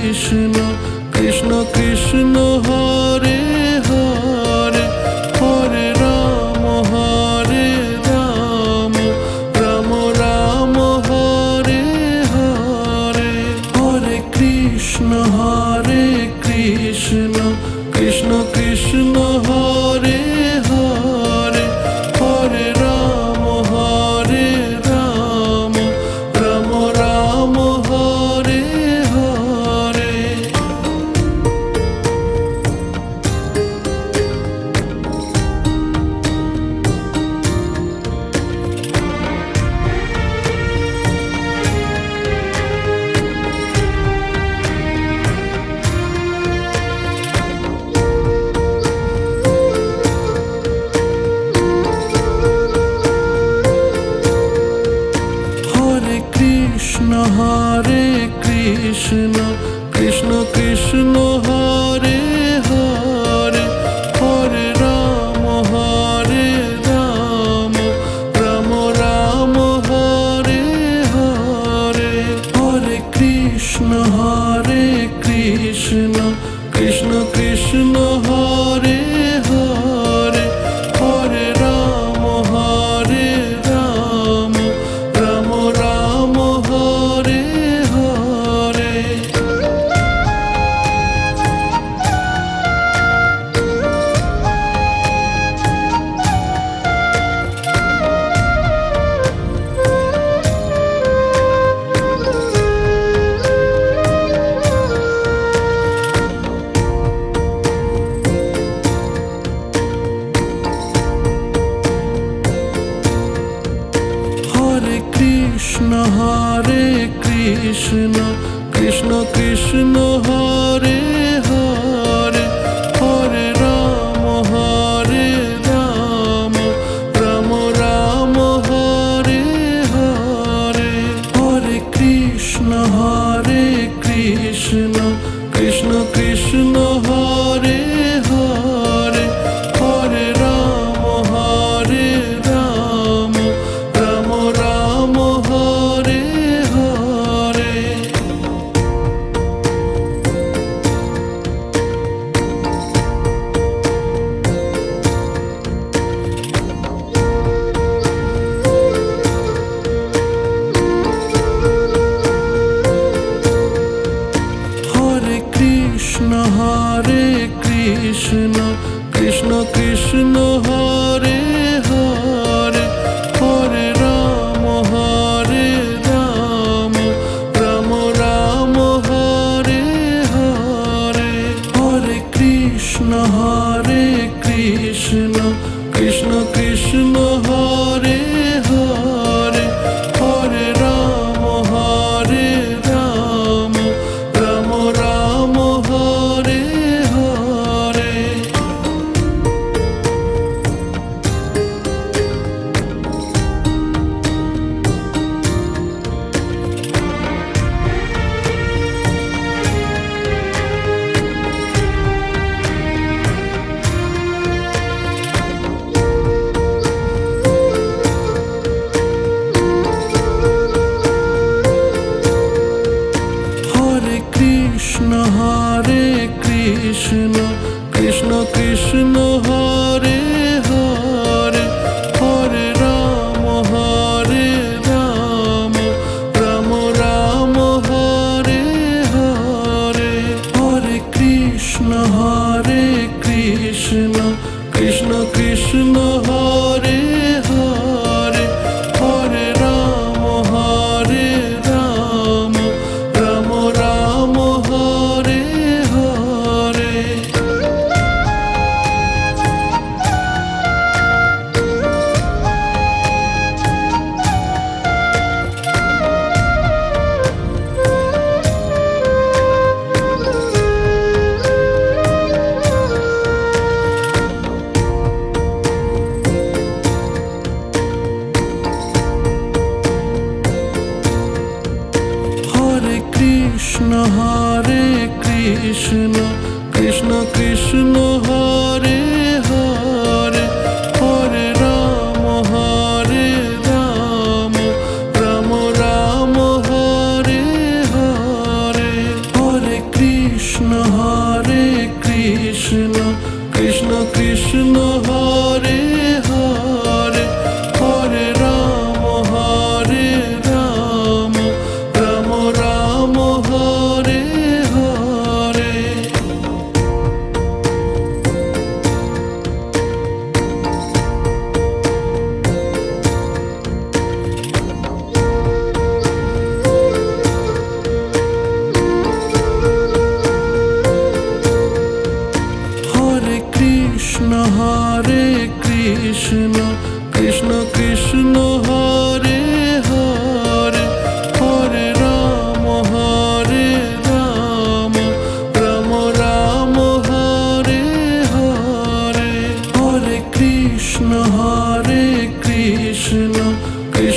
Krishna Krishna Krishna Hare Hare Hare Ram Ram Ram Hare Hare Hare Krishna Krishna Krishna Hare Hare Hare Ram Ram Ram Hare Hare Hare Krishna Krishna Krishna Hare Hare Hare Ram Ram Ram Hare Hare Hare Krishna Krishna Krishna Hare Hare Hare Ram Ram Ram Hare Hare Krishna Krishna Krishna Hare Hare Hare Ram Ram Ram Hare Hare Hare Krishna Krishna Krishna Hare Hare Hare Ram Ram Ram Hare Hare Hare Krishna Krishna Krishna Hare Hare Hare Ram Ram Ram Hare Hare Hare Krishna Krishna Krishna Hare Hare Hare Ram Ram Ram Hare Hare Krishna Krishna Krishna Hare Hare Hare Ram Ram Ram Hare Hare Hare Krishna Krishna Krishna Hare Hare Hare Ram Ram Ram Hare Hare Krishna Krishna Krishna Hare Hare Hare Ram Ram Ram Hare Hare Hare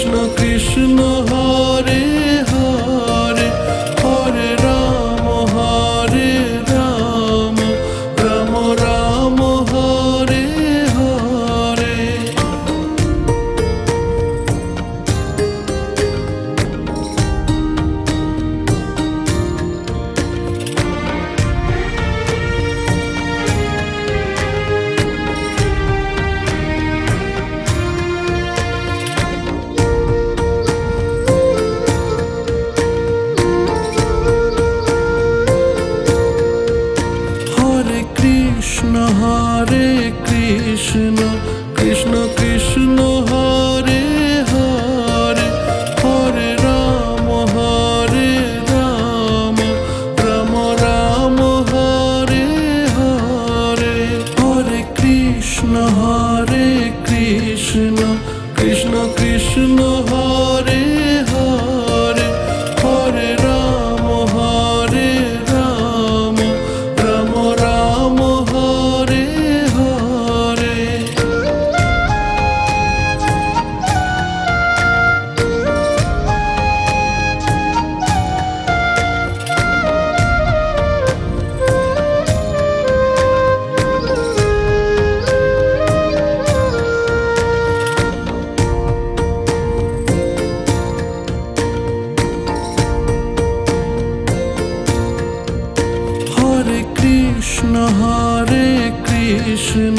Krishna Krishna Hare Hare Hare Ram Ram Ram Hare Hare. Hare Krishna Krishna Krishna Hare Hare Hare Ram Ram Ram Hare Hare. Hare Krishna Krishna Krishna Hare Hare Hare Ram Ram Ram Hare Hare. Hare Krishna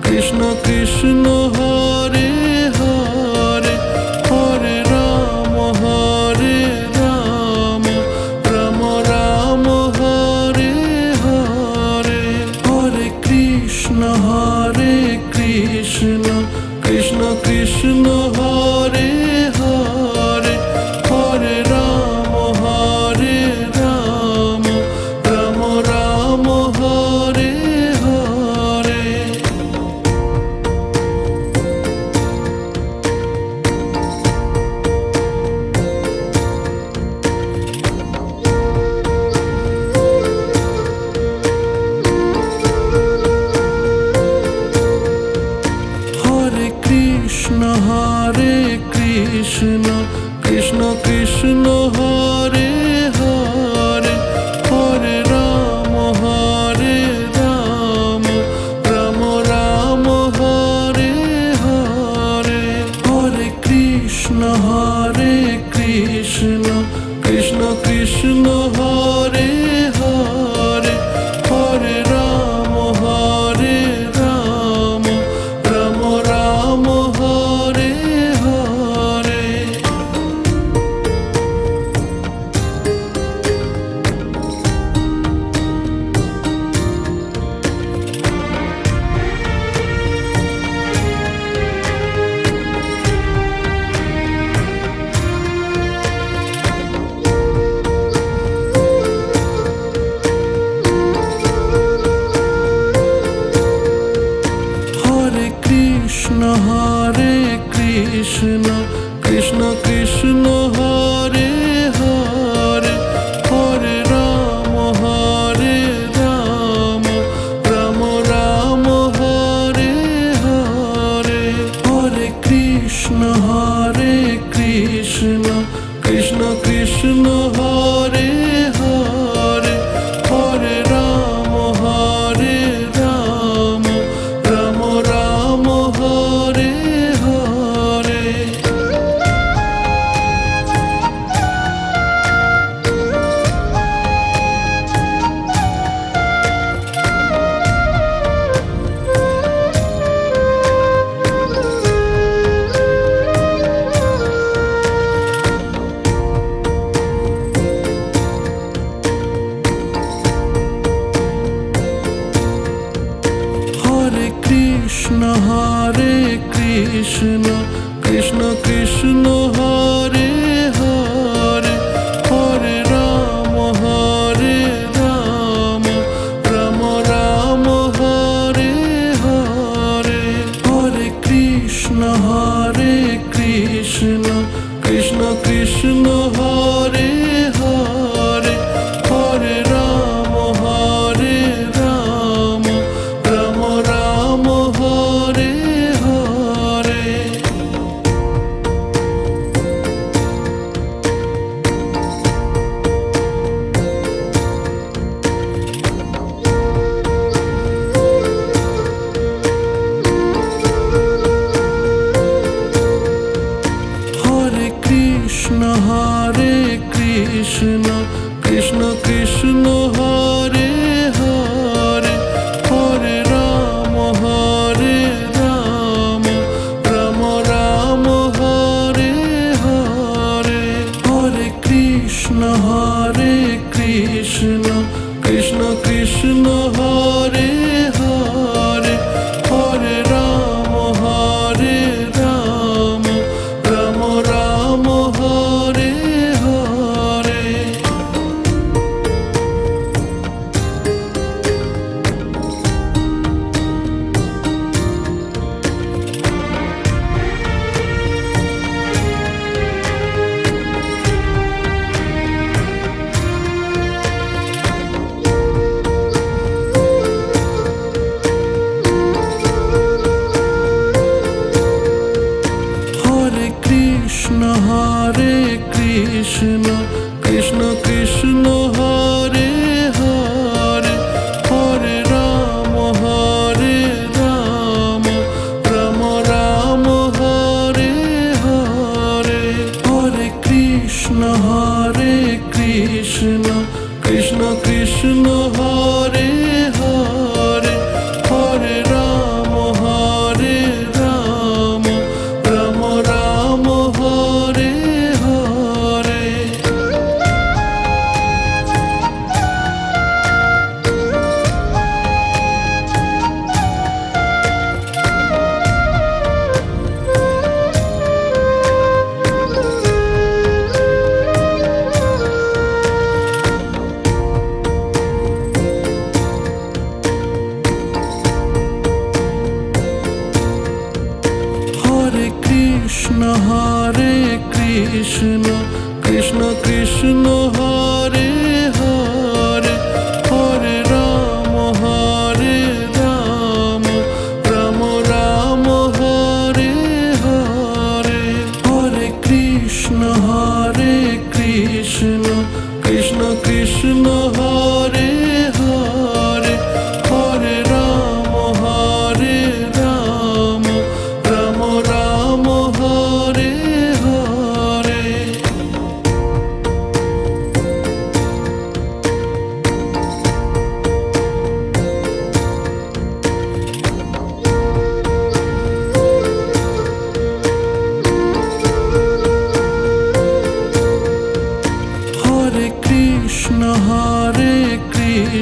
Krishna Krishna Hare Hare Hare Ram Ram Ram Hare Hare. Hare Krishna Krishna Krishna Hare Hare Hare Ram Ram Ram Hare Hare. Hare Krishna Krishna Krishna Hare Hare Hare Ram Ram Ram Hare Hare. Hare Krishna Krishna Krishna Hare Hare Hare Ram Ram Ram Hare Hare. Hare Krishna Krishna Krishna Hare Hare Hare Ram Ram Ram Hare Hare. Hare Krishna Krishna Krishna Hare Hare Hare Ram Ram Ram Hare Hare. Hare Krishna Krishna Krishna Hare Hare Hare Ram Ram Ram Hare Hare. Hare Krishna Krishna Krishna Hare Hare Hare Ram Ram Ram Hare Hare. Krishna Hare Krishna Krishna Krishna Hare Hare Hare Ram Ram Ram Hare Hare Hare Krishna Krishna Krishna Hare Hare Hare Ram Ram Ram Hare Hare Krishna Krishna Krishna Hare Hare Hare Ram Ram Ram Hare Hare Hare Krishna Krishna Krishna Hare Hare Hare Ram Ram Ram Hare Hare Krishna Krishna Krishna Hare Hare Hare Ram Ram Ram Hare Hare Hare Krishna Krishna Krishna Hare Hare Hare Ram Ram Ram Hare Hare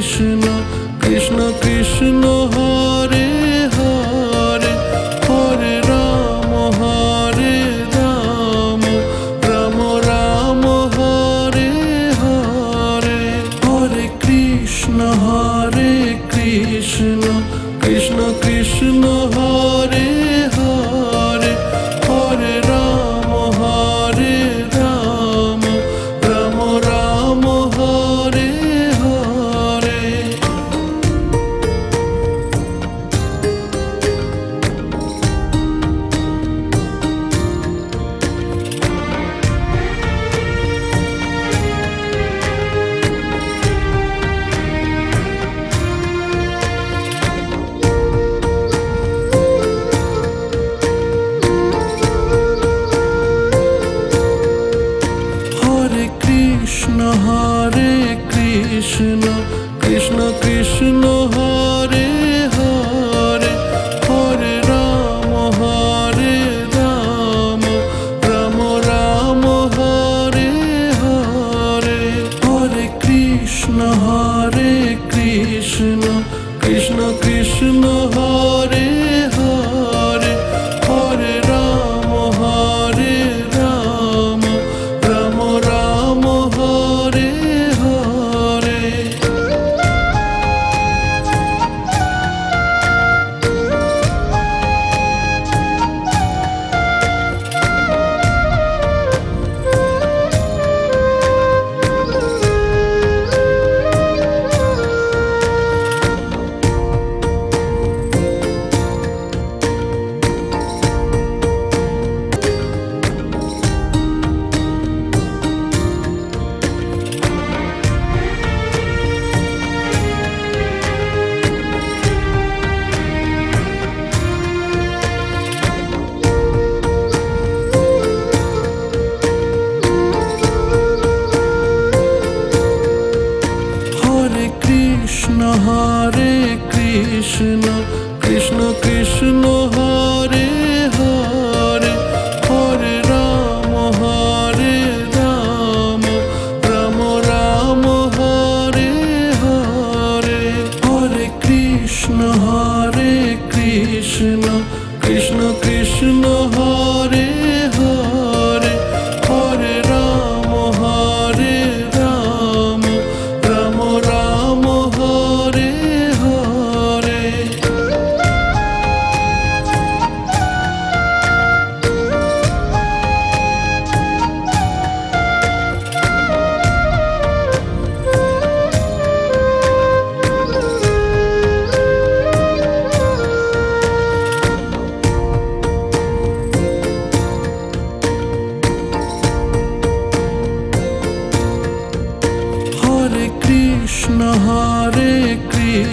Krishna Krishna Krishna Hare Hare Hare Ram Ram Ram Hare Hare Hare Krishna Krishna Krishna Hare Hare Hare Ram Ram Ram Hare Hare Krishna Krishna Krishna Hare Hare Hare Ram Ram Ram Hare Hare Hare Krishna Krishna Krishna Hare Hare Hare Ram Ram Ram Hare Hare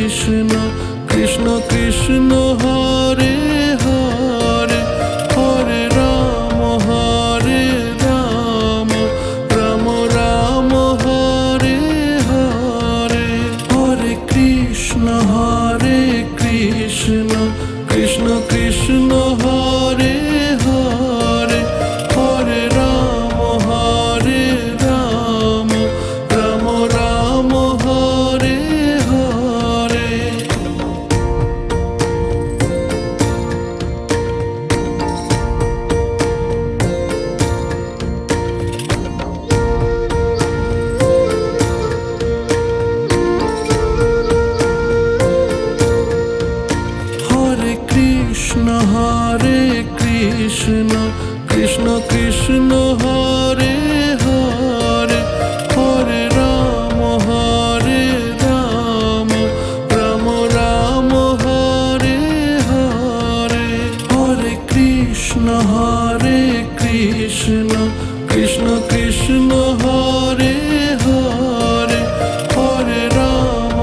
Krishna Krishna Krishna Hare Hare Hare Ram Ram Ram Hare Hare Hare Krishna Krishna Krishna Hare Hare Hare Ram Ram Ram Hare Hare Hare Krishna Krishna Krishna Hare Hare Hare Ram Ram Ram Hare Hare Hare Krishna Krishna Krishna Hare Hare Hare Ram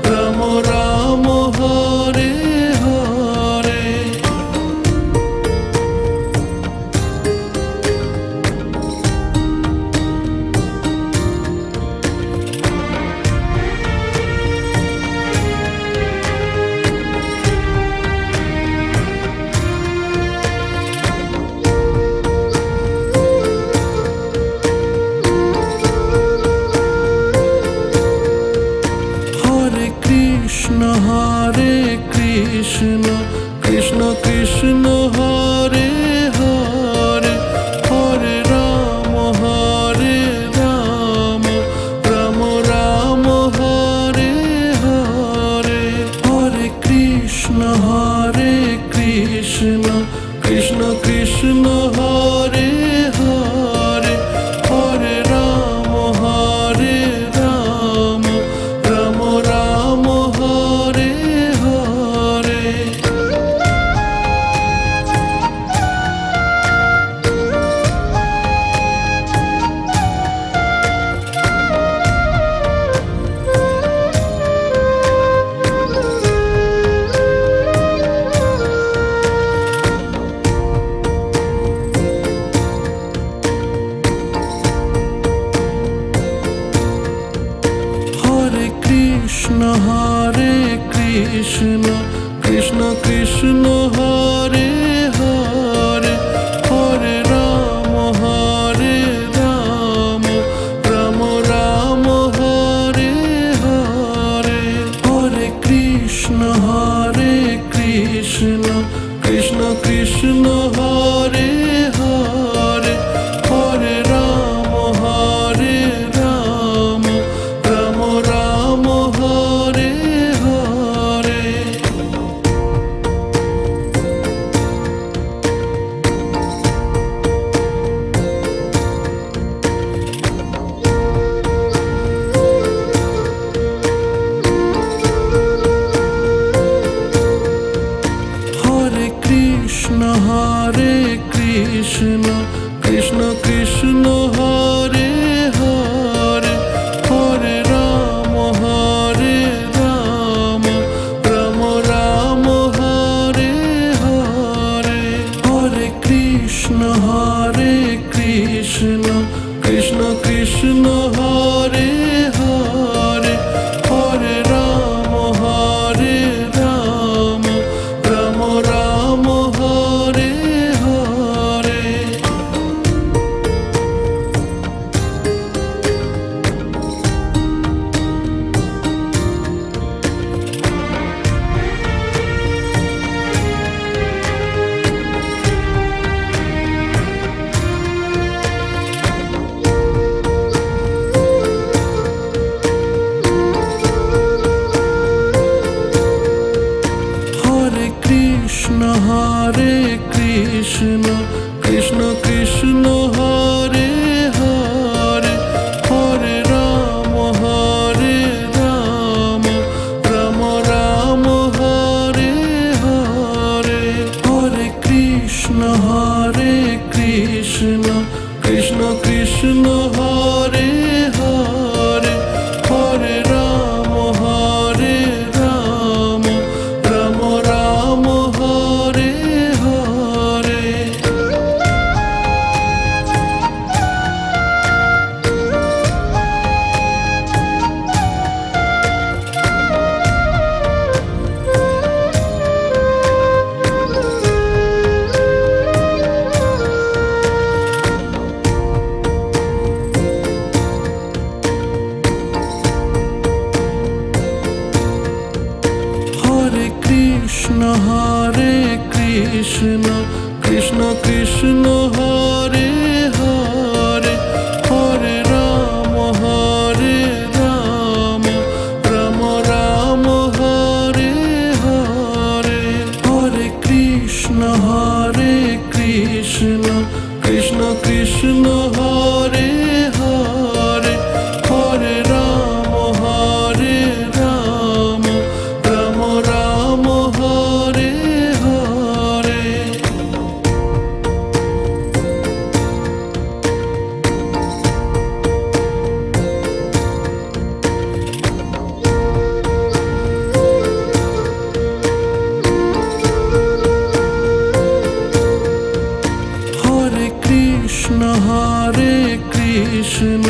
Ram Ram Hare Hare Hare Krishna Krishna Krishna Hare Hare Hare Ram Ram Ram Hare Hare Hare Krishna Krishna Krishna Hare Hare Hare Ram Ram Ram Hare Hare Hare Krishna Krishna Krishna Hare Hare Hare Ram Ram Ram Hare Hare Hare Krishna Krishna Krishna Hare Hare Hare Ram Ram Ram Hare Hare Hare Krishna Krishna Krishna Hare Hare Hare Ram Ram Ram Hare Hare Hare Krishna Krishna Krishna Hare Hare Hare Ram Ram Ram Hare Hare Hare Krishna Krishna Krishna Hare Hare Hare Ram Ram Ram Hare Hare Hare Krishna Krishna Krishna Hare Hare Hare Krishna Hare Krishna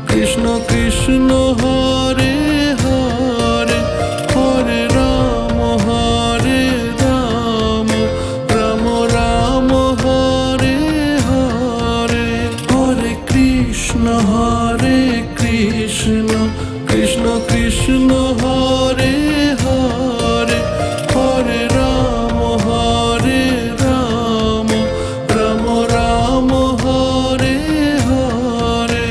Krishna Krishna Hare Hare Hare Ram Ram Ram Hare Hare Hare Krishna Krishna Krishna Hare Hare Hare Ram Ram Ram Hare Hare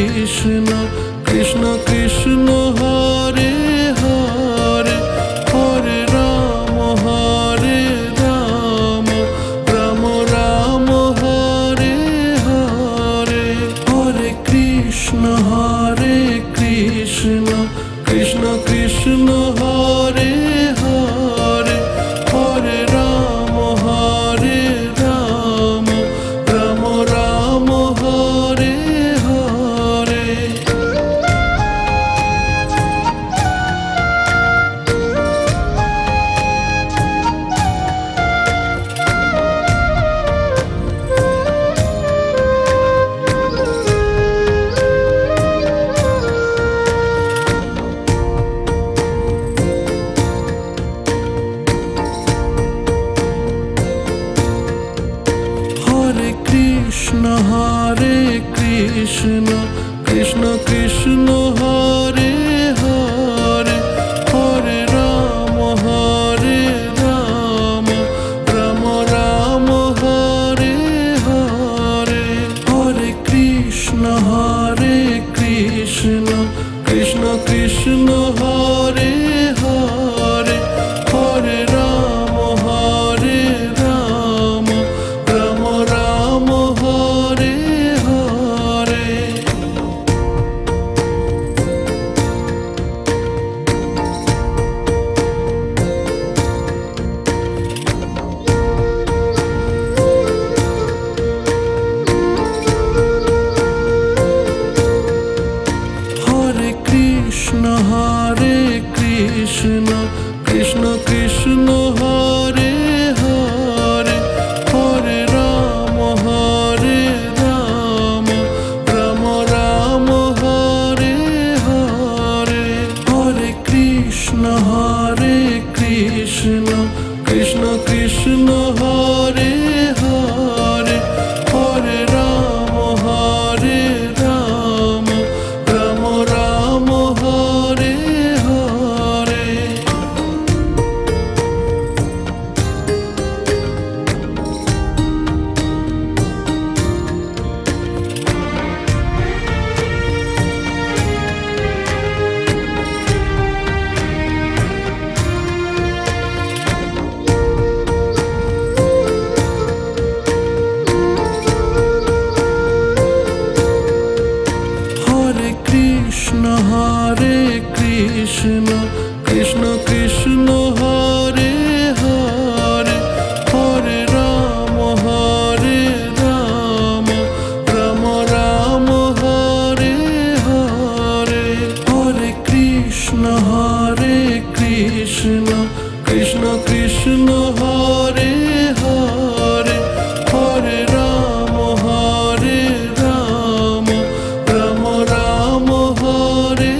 Krishna Krishna Krishna Hare Hare Hare Ram Ram Ram Hare Hare Hare Krishna Krishna Krishna Hare Hare Hare Ram Ram Ram Hare Hare Krishna Krishna Krishna Hare Hare Hare Ram Ram Ram Hare Hare Hare Krishna Krishna Krishna Hare Hare Hare Ram Ram Ram Hare Hare Krishna Krishna Krishna Hare Hare Hare Ram Ram Ram Hare Hare Hare Krishna Krishna Krishna Hare Hare Hare Ram Ram Ram Hare Hare Krishna Krishna Krishna Hare Hare Hare Ram Ram Ram Hare Hare Hare Krishna Krishna Krishna Hare Hare Hare Ram Ram Ram Hare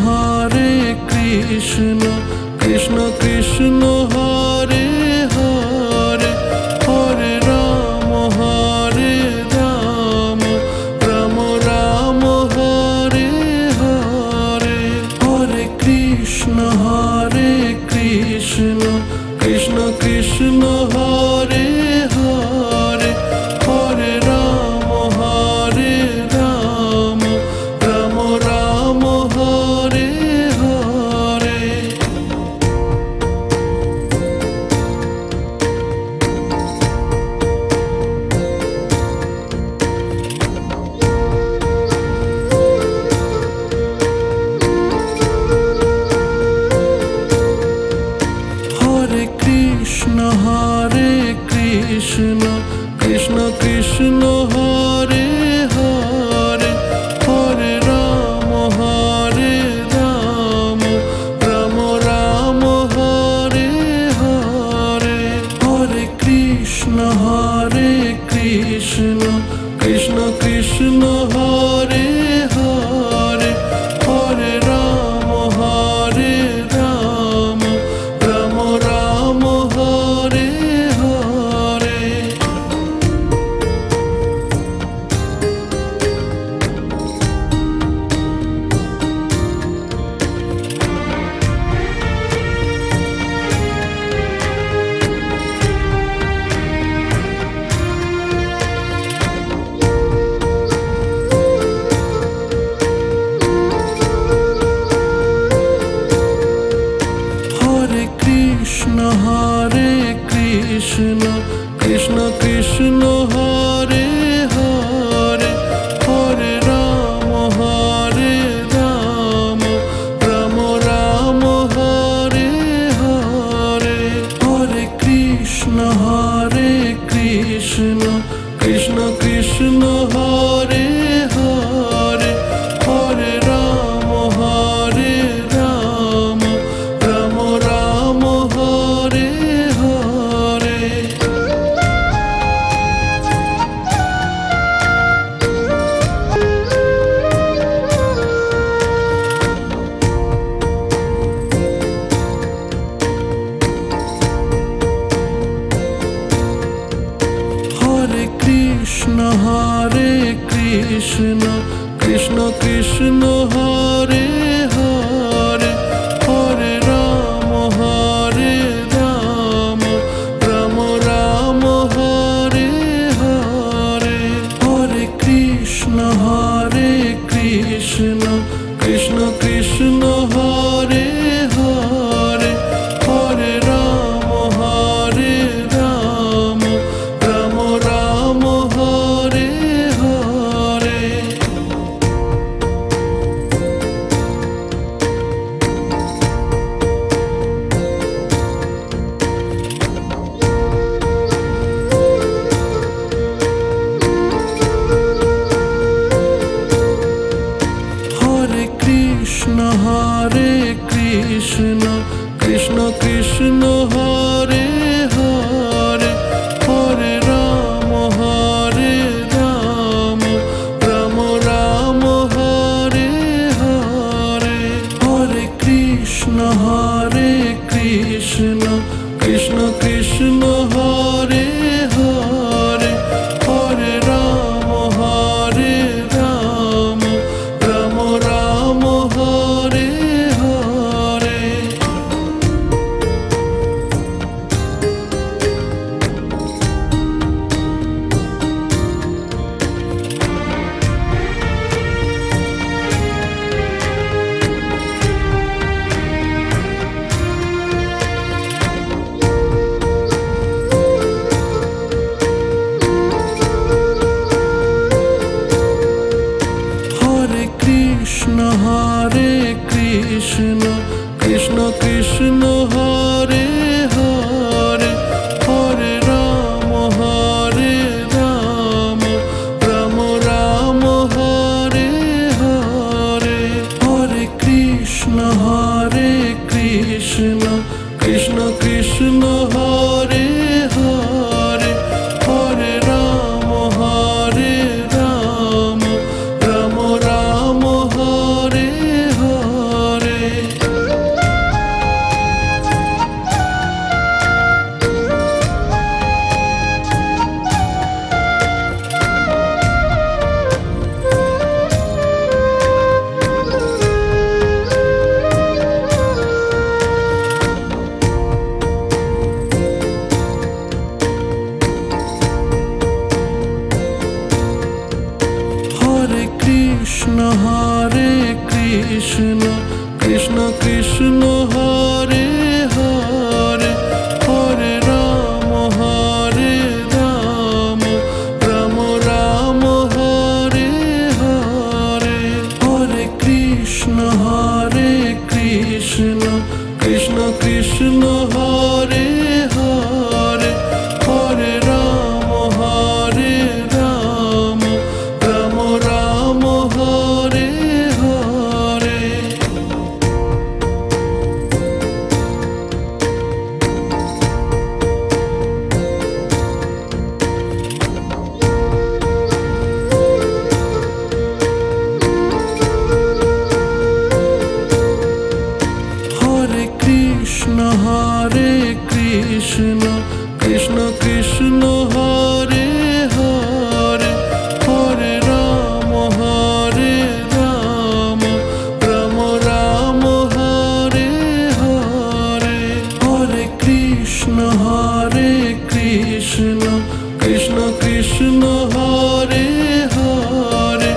Hare Krishna Krishna Krishna Hare Hare Hare Ram Ram Ram Hare Hare Krishna Hare Hare Hare Ram Ram Ram Hare Hare Hare Krishna Krishna Krishna Hare Hare Hare Ram Ram Ram Hare Hare Hare Krishna Krishna Krishna Hare Hare Hare Ram Ram Ram Hare Hare Hare Krishna Krishna Krishna Hare Hare Hare Ram Ram Ram Hare Hare Hare Krishna Krishna Krishna Hare Hare Hare Ram Ram Ram Hare Hare Hare Krishna Krishna Krishna Hare Hare Hare Ram Ram Ram Hare Hare Hare Krishna Krishna Krishna Hare Hare Hare Ram Ram Ram Hare Hare Hare Krishna Krishna Krishna Hare Hare Hare Ram Ram Ram Hare Hare Hare Krishna Krishna Krishna Hare Hare Hare Ram Ram Ram Hare Hare Hare Krishna Krishna Krishna Hare Hare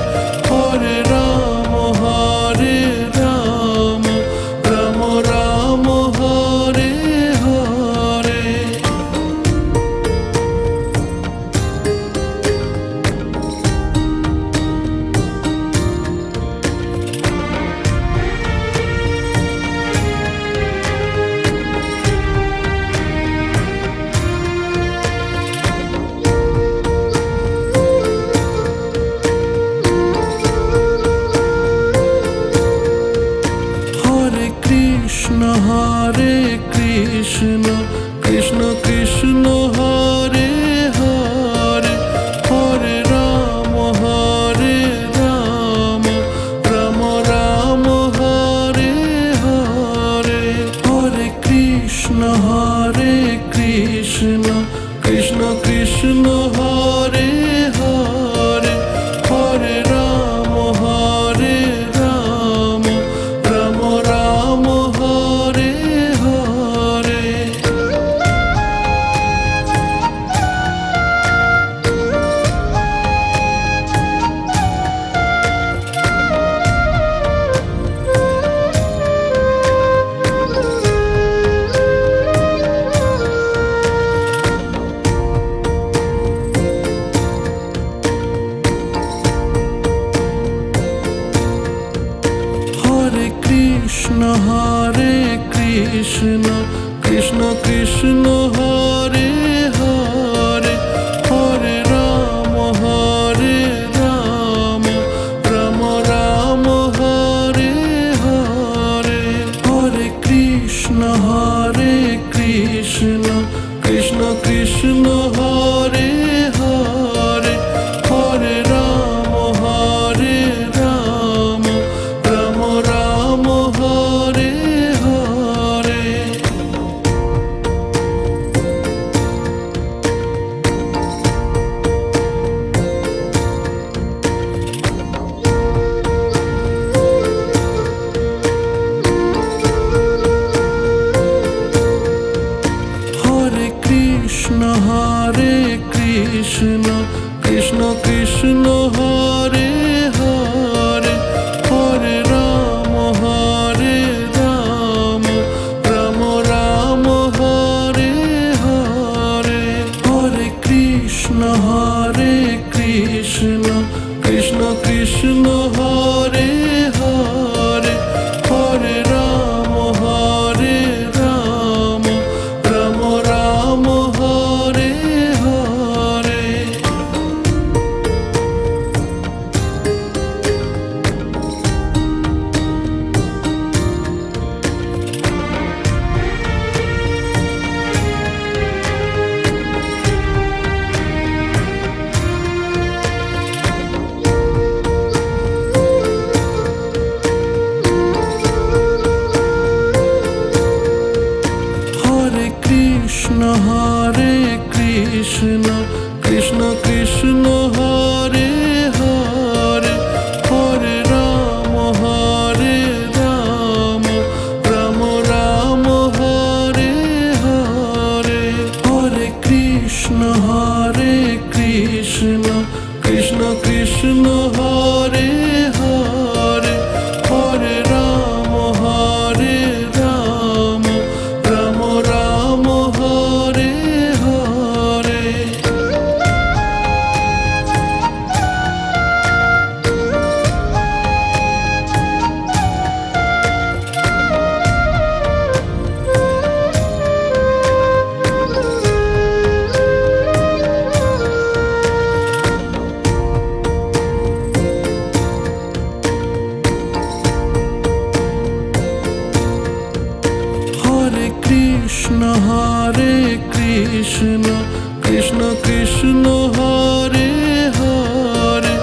Hare Ram Ram Ram Hare Hare Krishna Krishna Hare Hare Hare Ram Ram Ram Hare Hare Hare Krishna Krishna Krishna Hare Hare Hare Ram Krishna Hare Krishna Krishna Krishna Hare Hare Hare Ram Ram Ram Hare Hare Hare Krishna Krishna Krishna Hare Hare Hare Ram Ram Ram Hare Hare Hare Krishna Krishna Krishna Hare Hare Hare Ram Ram Ram Hare Hare Hare Krishna Krishna Krishna Hare Hare Hare Ram Ram Ram Hare Hare Hare Krishna Krishna Krishna Hare Hare Hare Ram Ram Ram Hare Hare Hare Krishna Krishna Krishna Hare Hare Hare Ram Ram Ram Hare Hare Hare Krishna Krishna Krishna Hare Hare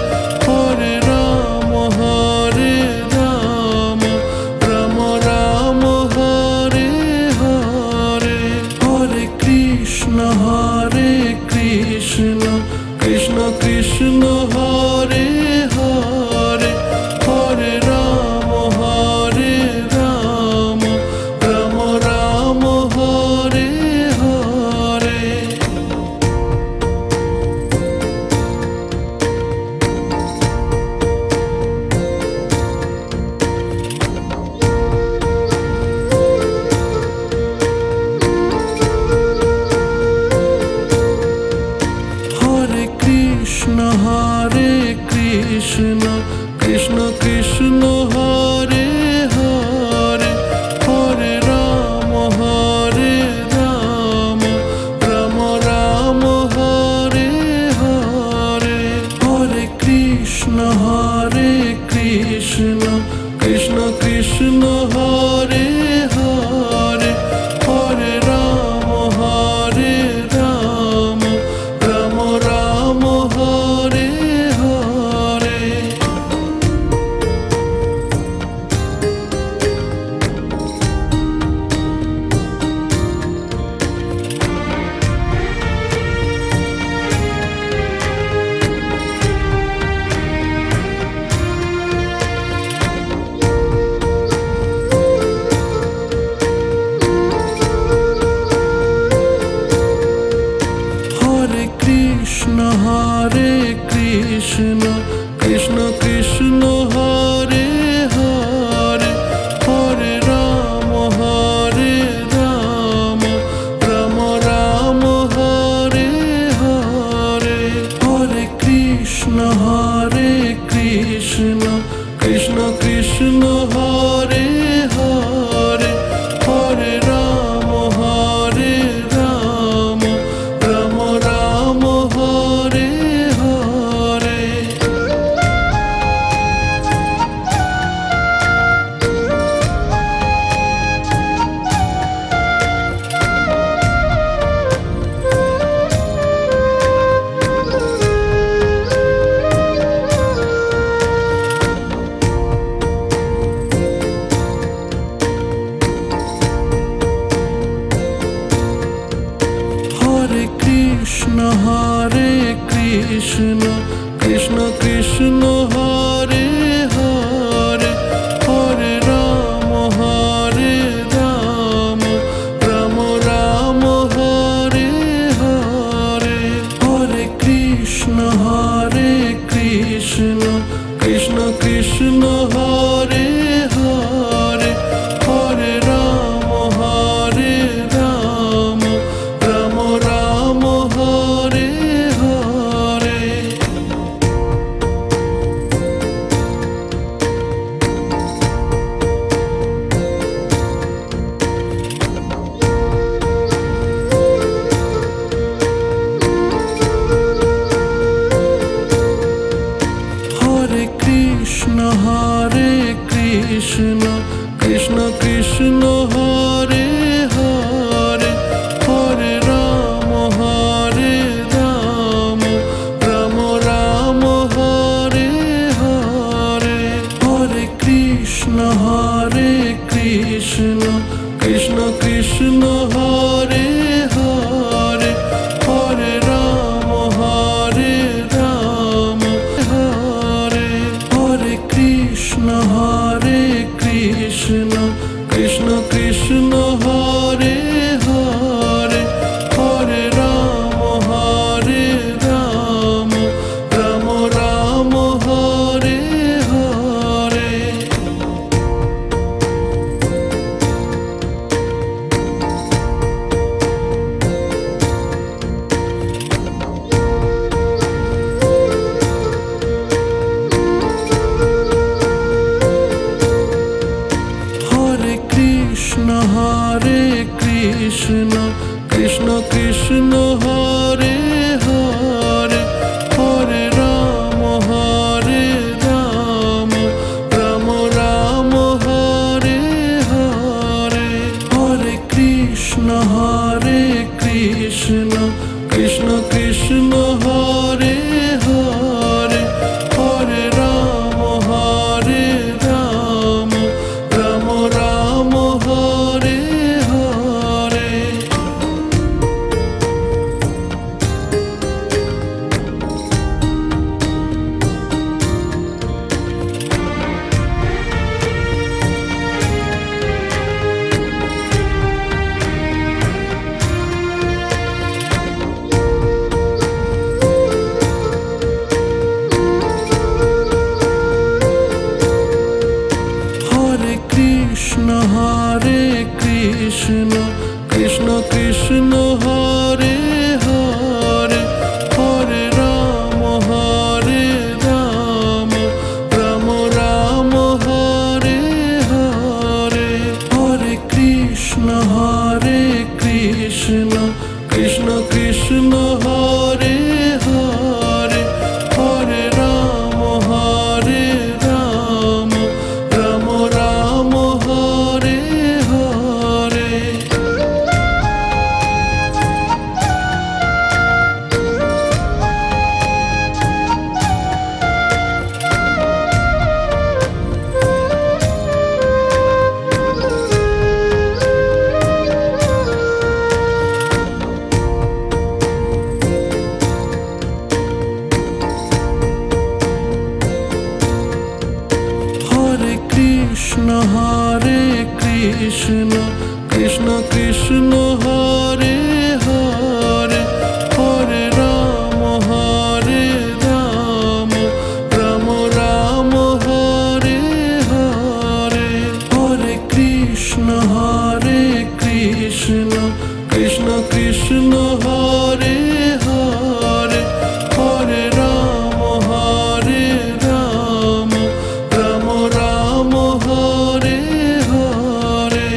Hare Ram Ram Ram Hare Hare Hare Krishna Krishna Krishna Hare Hare Hare Ram Ram Ram Hare Hare Hare Krishna Krishna Krishna Hare Hare Hare Ram Ram Ram Hare Hare Hare Krishna Krishna Krishna Hare Hare Hare Ram Ram Ram Hare Hare Krishna Krishna Krishna Hare Hare Hare Ram Ram Ram Hare Hare Hare Krishna Krishna Krishna Hare Hare Hare Ram Ram Ram Hare Hare Hare Krishna Krishna Krishna Hare Hare Hare Ram Ram Ram Hare Hare Hare Krishna Krishna Krishna Hare Hare Hare Ram Hare Hare Krishna Krishna Krishna Hare Hare Hare Ram Ram Ram Hare Hare Hare Krishna Krishna Krishna Hare Hare Hare Ram Ram Ram Hare Hare Hare Krishna Krishna Krishna Hare Hare Hare Ram Ram Ram Hare Hare Hare Krishna Krishna Krishna Hare Hare Hare Ram Ram Ram Hare Hare Hare Krishna Krishna Krishna Hare Hare Hare Ram Ram Ram Hare Hare Hare Krishna Krishna Krishna Hare Hare Hare Ram Ram Ram Hare Hare Hare Krishna Krishna Krishna Hare Hare Hare Ram Ram Ram Hare Hare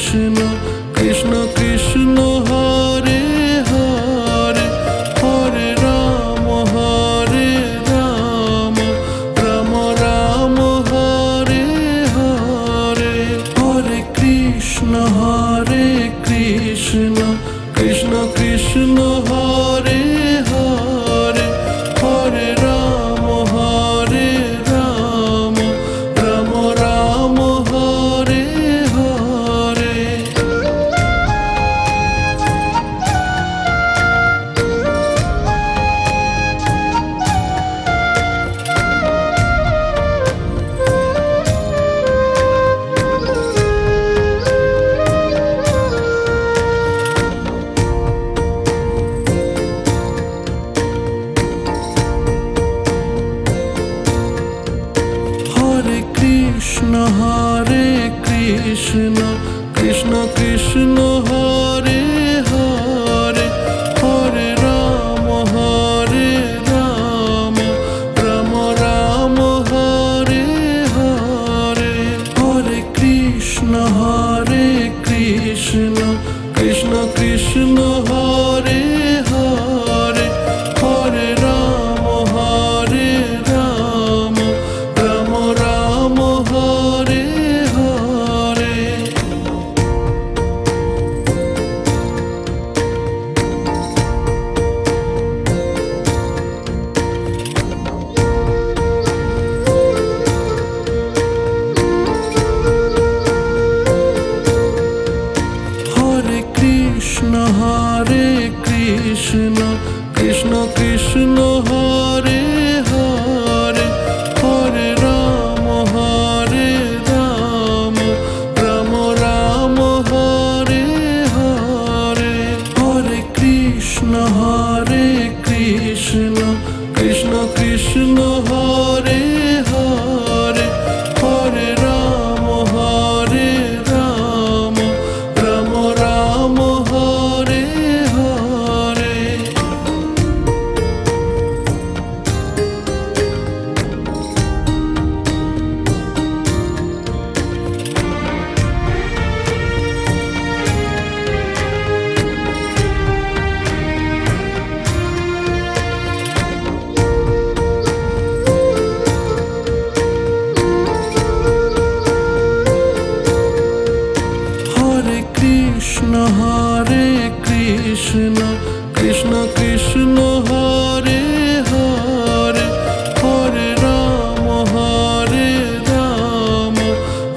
Krishna Krishna Krishna Hare Hare Hare Ram Ram Ram Hare Hare Hare Krishna Krishna Krishna Hare Hare Hare Ram Ram Ram Hare Hare Hare Krishna Krishna Krishna Hare Hare Hare Ram Ram Ram Hare Hare Hare Krishna Krishna Krishna Hare Hare Hare Ram Ram Ram Hare Hare Hare Krishna Krishna Krishna Hare Hare Hare Ram Ram Ram Hare Hare Hare Krishna Krishna Krishna Hare Hare Hare Ram Ram Ram Hare Hare Hare Krishna Krishna Krishna Hare Hare Hare Ram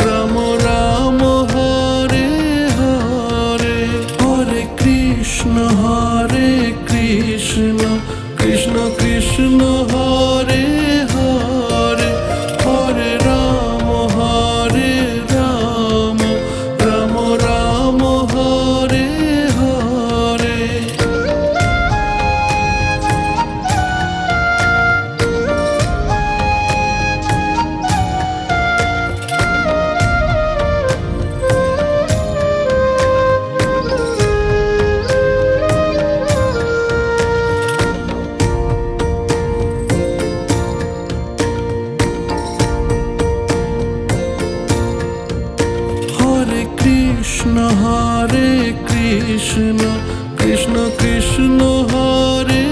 Ram Ram Hare Hare Hare Krishna Krishna Krishna Hare Hare Hare Ram Ram Ram Hare Hare Hare Krishna Krishna Krishna Hare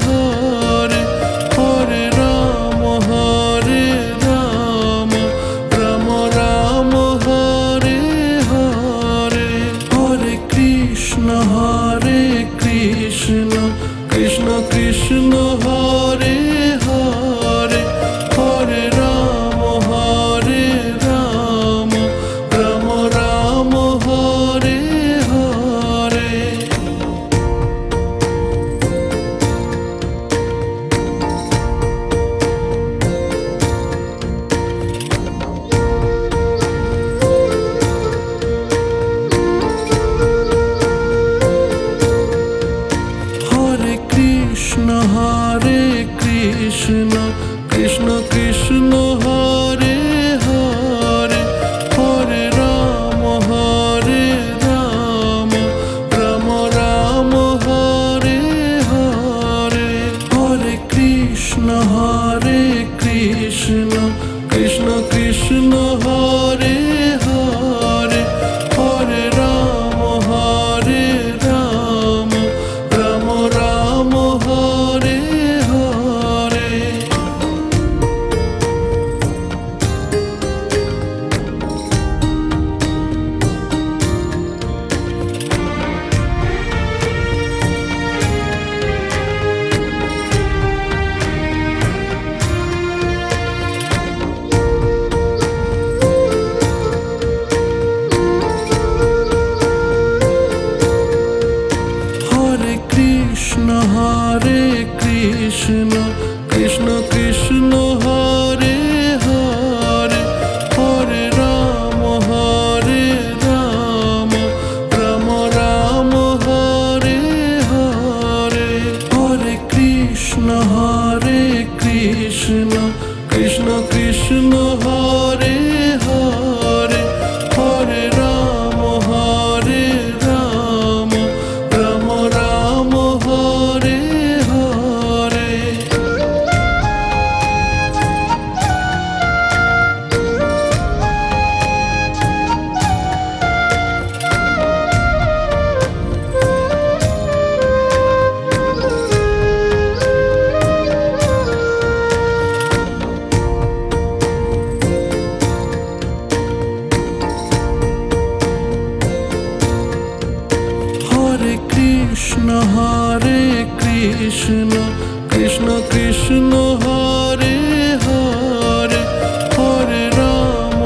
Hare Hare Ram Ram Ram Hare Hare Hare Krishna Krishna Krishna Hare Hare Hare Ram Ram Ram Hare Hare Hare Krishna Krishna Krishna Hare Hare Hare Ram Ram Ram Hare Hare Hare Krishna Krishna Krishna Hare Hare Hare Ram Krishna Krishna Krishna Hare Hare Hare Ram Ram Ram Hare Hare. Hare Krishna Krishna Krishna Hare Hare Hare Ram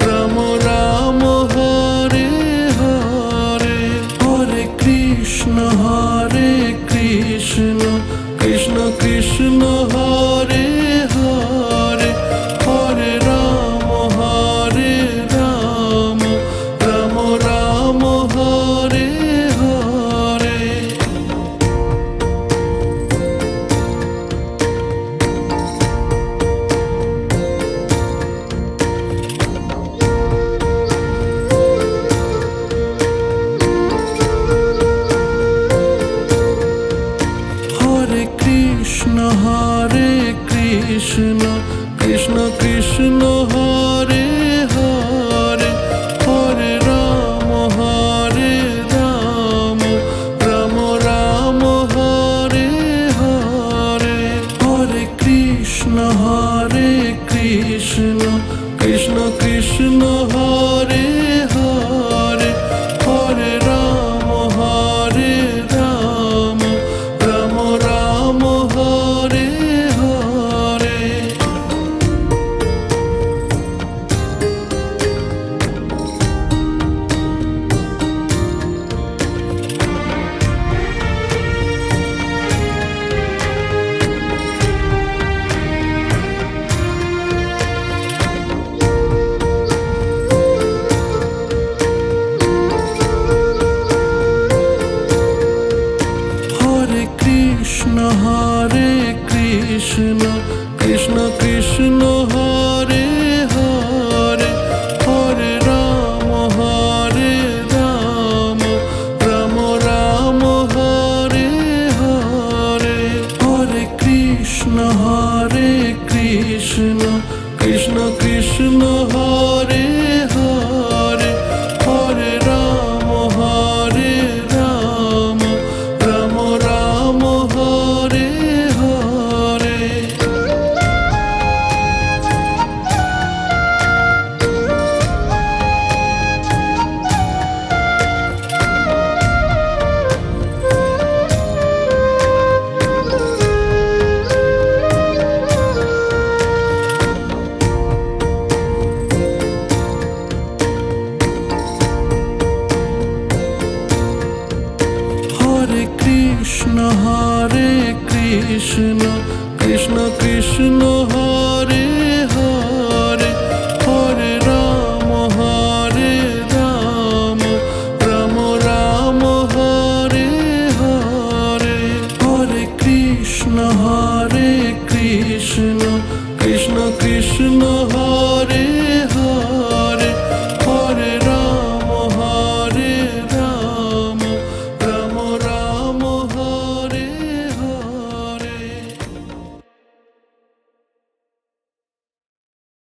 Ram Ram Hare Hare. Hare Krishna Krishna Krishna Hare Hare Hare Ram Ram Hare Hare. Hare Krishna Krishna Krishna Hare Hare Hare Ram Ram Hare Hare. Hare Krishna Krishna Krishna Hare Hare Hare Ram Ram Hare Hare. Hare Krishna Krishna Krishna Hare Hare Hare Ram Ram Hare Hare. Hare Krishna Krishna Krishna Hare Hare Hare Ram Ram Hare Hare. Hare Krishna Krishna Krishna Hare